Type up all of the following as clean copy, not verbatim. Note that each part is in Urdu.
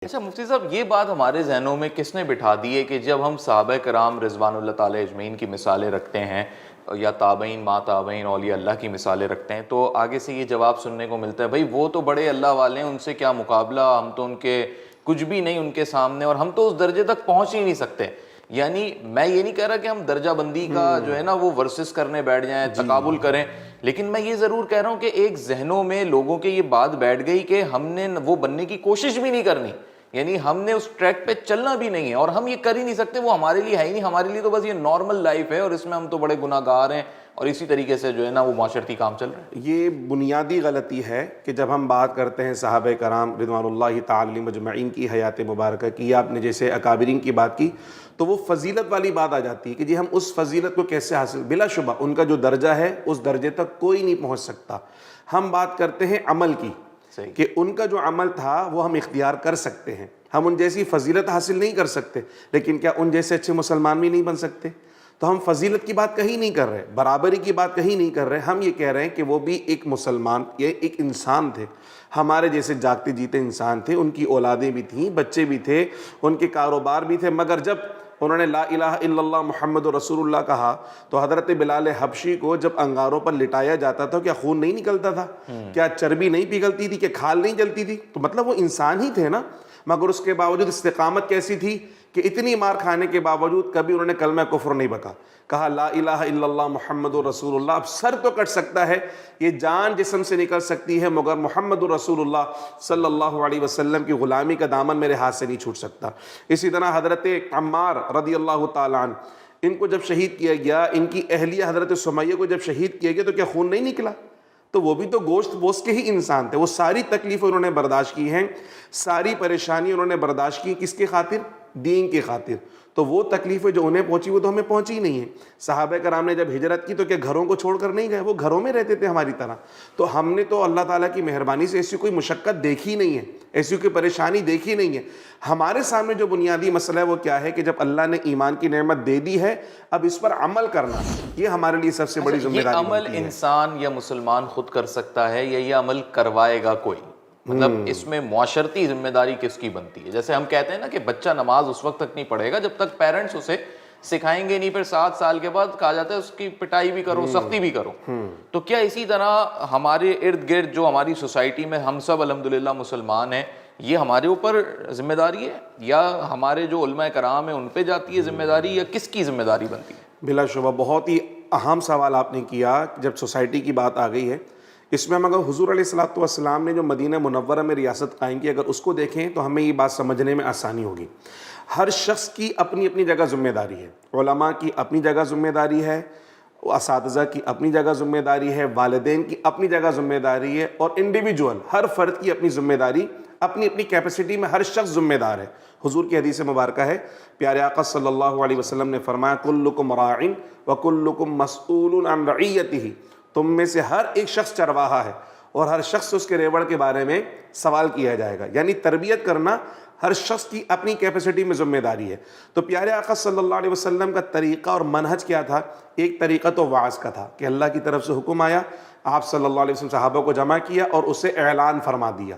اچھا مفتی صاحب، یہ بات ہمارے ذہنوں میں کس نے بٹھا دی ہے کہ جب ہم صحابہ کرام رضوان اللہ تعالی اجمعین کی مثالیں رکھتے ہیں یا تابعین ما تابعین اولیاء اللہ کی مثالیں رکھتے ہیں تو آگے سے یہ جواب سننے کو ملتا ہے بھائی وہ تو بڑے اللہ والے ہیں، ان سے کیا مقابلہ، ہم تو ان کے کچھ بھی نہیں ان کے سامنے، اور ہم تو اس درجے تک پہنچ ہی نہیں سکتے۔ یعنی میں یہ نہیں کہہ رہا کہ ہم درجہ بندی کا جو ہے نا وہ ورسز کرنے بیٹھ جائیں، تقابل کریں، لیکن میں یہ ضرور کہہ رہا ہوں کہ ایک ذہنوں میں لوگوں کے یہ بات بیٹھ گئی کہ ہم نے وہ بننے کی کوشش بھی نہیں کرنی، یعنی ہم نے اس ٹریک پہ چلنا بھی نہیں ہے، اور ہم یہ کر ہی نہیں سکتے، وہ ہمارے لیے ہے ہی نہیں، ہمارے لیے تو بس یہ نارمل لائف ہے اور اس میں ہم تو بڑے گناہ گار ہیں، اور اسی طریقے سے جو ہے نا وہ معاشرتی کام چل رہا ہے۔ یہ بنیادی غلطی ہے کہ جب ہم بات کرتے ہیں صحابہ کرام رضوان اللہ تعالی علیہم مجمعین کی حیات مبارکہ کی، یا آپ نے جیسے اکابرین کی بات کی، تو وہ فضیلت والی بات آ جاتی ہے کہ جی ہم اس فضیلت کو کیسے حاصل، بلا شبہ ان کا جو درجہ ہے اس درجے تک کوئی نہیں پہنچ سکتا۔ ہم بات کرتے ہیں عمل کی کہ ان کا جو عمل تھا وہ ہم اختیار کر سکتے ہیں، ہم ان جیسی فضیلت حاصل نہیں کر سکتے، لیکن کیا ان جیسے اچھے مسلمان بھی نہیں بن سکتے؟ تو ہم فضیلت کی بات کہیں نہیں کر رہے، برابری کی بات کہیں نہیں کر رہے، ہم یہ کہہ رہے ہیں کہ وہ بھی ایک مسلمان، یہ ایک انسان تھے، ہمارے جیسے جاگتے جیتے انسان تھے، ان کی اولادیں بھی تھیں، بچے بھی تھے، ان کے کاروبار بھی تھے، مگر جب انہوں نے لا الہ الا اللہ محمد رسول اللہ کہا تو حضرت بلال حبشی کو جب انگاروں پر لٹایا جاتا تھا کیا خون نہیں نکلتا تھا؟ کیا چربی نہیں پگھلتی تھی؟ کیا کھال نہیں جلتی تھی؟ تو مطلب وہ انسان ہی تھے نا، مگر اس کے باوجود استقامت کیسی تھی کہ اتنی مار کھانے کے باوجود کبھی انہوں نے کلمہ کفر نہیں بکا، کہا لا الہ الا اللہ محمد رسول اللہ۔ اب سر تو کٹ سکتا ہے، یہ جان جسم سے نکل سکتی ہے، مگر محمد رسول اللہ صلی اللہ علیہ وسلم کی غلامی کا دامن میرے ہاتھ سے نہیں چھوٹ سکتا۔ اسی طرح حضرت عمار رضی اللہ تعالیٰ عنہ، ان کو جب شہید کیا گیا، ان کی اہلیہ حضرت سمیہ کو جب شہید کیا گیا تو کیا خون نہیں نکلا؟ تو وہ بھی تو گوشت پوست کے ہی انسان تھے، وہ ساری تکلیفیں انہوں نے برداشت کی ہیں، ساری پریشانی انہوں نے برداشت کی، کس کے خاطر؟ دین کی خاطر۔ تو وہ تکلیفیں جو انہیں پہنچی وہ تو ہمیں پہنچی نہیں ہیں۔ صحابہ کرام نے جب ہجرت کی تو کیا گھروں کو چھوڑ کر نہیں گئے؟ وہ گھروں میں رہتے تھے ہماری طرح۔ تو ہم نے تو اللہ تعالیٰ کی مہربانی سے ایسی کوئی مشقت دیکھی نہیں ہے، ایسی کوئی پریشانی دیکھی نہیں ہے۔ ہمارے سامنے جو بنیادی مسئلہ ہے وہ کیا ہے کہ جب اللہ نے ایمان کی نعمت دے دی ہے، اب اس پر عمل کرنا، یہ ہمارے لیے سب سے بڑی ذمہ یہ داری عمل بنتی ہے۔ انسان یا مسلمان خود کر سکتا ہے یا یہ عمل کروائے گا کوئی؟ مطلب اس میں معاشرتی ذمہ داری کس کی بنتی ہے؟ جیسے ہم کہتے ہیں نا کہ بچہ نماز اس وقت تک نہیں پڑھے گا جب تک پیرنٹس اسے سکھائیں گے نہیں، پھر 7 سال کے بعد کہا جاتا ہے اس کی پٹائی بھی کرو، سختی بھی کرو۔ تو کیا اسی طرح ہمارے ارد گرد جو ہماری سوسائٹی میں ہم سب الحمدللہ مسلمان ہیں، یہ ہمارے اوپر ذمہ داری ہے یا ہمارے جو علماء کرام ہیں ان پہ جاتی ہے ذمہ داری، یا کس کی ذمہ داری بنتی ہے؟ بلا شبہ بہت ہی اہم سوال آپ نے کیا جب سوسائٹی کی بات آ گئی ہے۔ اس میں ہم اگر حضور علیہ الصلوۃ والسلام نے جو مدینہ منورہ میں ریاست قائم کی، اگر اس کو دیکھیں تو ہمیں یہ بات سمجھنے میں آسانی ہوگی۔ ہر شخص کی اپنی اپنی جگہ ذمہ داری ہے، علماء کی اپنی جگہ ذمہ داری ہے، اساتذہ کی اپنی جگہ ذمہ داری ہے، والدین کی اپنی جگہ ذمہ داری ہے، اور انڈیویجول ہر فرد کی اپنی ذمہ داری، اپنی اپنی کیپیسٹی میں ہر شخص ذمہ دار ہے۔ حضور کی حدیث مبارکہ ہے، پیارے آقا صلی اللہ علیہ وسلم نے فرمایا کلکم راع وکلکم مسئول عن رعیتہ، تم میں سے ہر ایک شخص چرواہا ہے اور ہر شخص اس کے ریوڑ کے بارے میں سوال کیا جائے گا، یعنی تربیت کرنا ہر شخص کی اپنی کیپیسٹی میں ذمہ داری ہے۔ تو پیارے آقا صلی اللہ علیہ وسلم کا طریقہ اور منہج کیا تھا؟ ایک طریقہ تو وعظ کا تھا کہ اللہ کی طرف سے حکم آیا، آپ صلی اللہ علیہ وسلم صحابہ کو جمع کیا اور اسے اعلان فرما دیا۔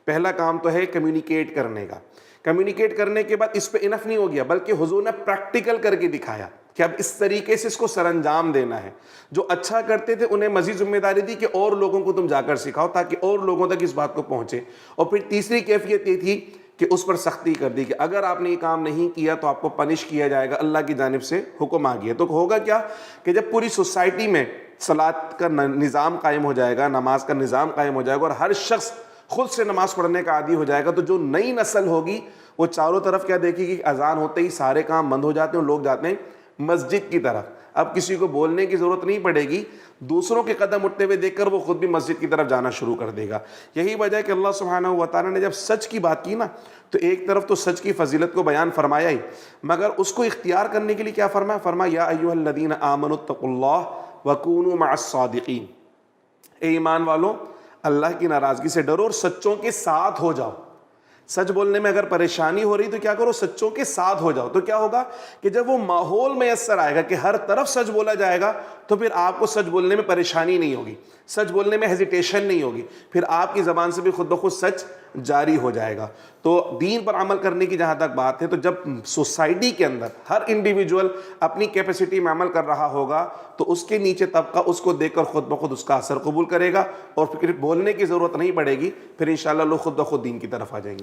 پہلا کام تو ہے کمیونیکیٹ کرنے کا۔ کمیونیکیٹ کرنے کے بعد اس پہ انف نہیں ہو گیا، بلکہ حضور نے پریکٹیکل کر کے دکھایا کہ اب اس طریقے سے اس کو سر انجام دینا ہے۔ جو اچھا کرتے تھے انہیں مزید ذمہ داری دی کہ اور لوگوں کو تم جا کر سکھاؤ تاکہ اور لوگوں تک اس بات کو پہنچے۔ اور پھر تیسری کیفیت یہ تھی کہ اس پر سختی کر دی کہ اگر آپ نے یہ کام نہیں کیا تو آپ کو پنش کیا جائے گا، اللہ کی جانب سے حکم آ گیا۔ تو ہوگا کیا کہ جب پوری سوسائٹی میں صلاۃ کا نظام قائم ہو جائے گا، نماز کا نظام قائم ہو جائے گا، اور ہر شخص خود سے نماز پڑھنے کا عادی ہو جائے گا، تو جو نئی نسل ہوگی وہ چاروں طرف کیا دیکھے گی کہ اذان ہوتے ہی سارے کام بند ہو جاتے ہیں، لوگ جاتے ہیں مسجد کی طرف۔ اب کسی کو بولنے کی ضرورت نہیں پڑے گی، دوسروں کے قدم اٹھتے ہوئے دیکھ کر وہ خود بھی مسجد کی طرف جانا شروع کر دے گا۔ یہی وجہ ہے کہ اللہ سبحانہ و تعالیٰ نے جب سچ کی بات کی نا، تو ایک طرف تو سچ کی فضیلت کو بیان فرمایا ہی، مگر اس کو اختیار کرنے کے لیے کیا فرمایا؟ فرمایا یا ایھا الذین آمنوا اتقوا اللہ وکونوا مع الصادقین، اے ایمان والو اللہ کی ناراضگی سے ڈرو اور سچوں کے ساتھ ہو جاؤ۔ سچ بولنے میں اگر پریشانی ہو رہی تو کیا کرو, سچوں کے ساتھ ہو جاؤ. تو کیا ہوگا کہ جب وہ ماحول میسر آئے گا کہ ہر طرف سچ بولا جائے گا تو پھر آپ کو سچ بولنے میں پریشانی نہیں ہوگی, سچ بولنے میں ہیزیٹیشن نہیں ہوگی, پھر آپ کی زبان سے بھی خود بخود سچ جاری ہو جائے گا. تو دین پر عمل کرنے کی جہاں تک بات ہے, تو جب سوسائٹی کے اندر ہر انڈیویجول اپنی کیپیسٹی میں عمل کر رہا ہوگا تو اس کے نیچے طبقہ اس کو دیکھ کر خود بخود اس کا اثر قبول کرے گا, اور پھر بولنے کی ضرورت نہیں پڑے گی, پھر انشاءاللہ لوگ خود بخود دین کی طرف آ جائیں گے.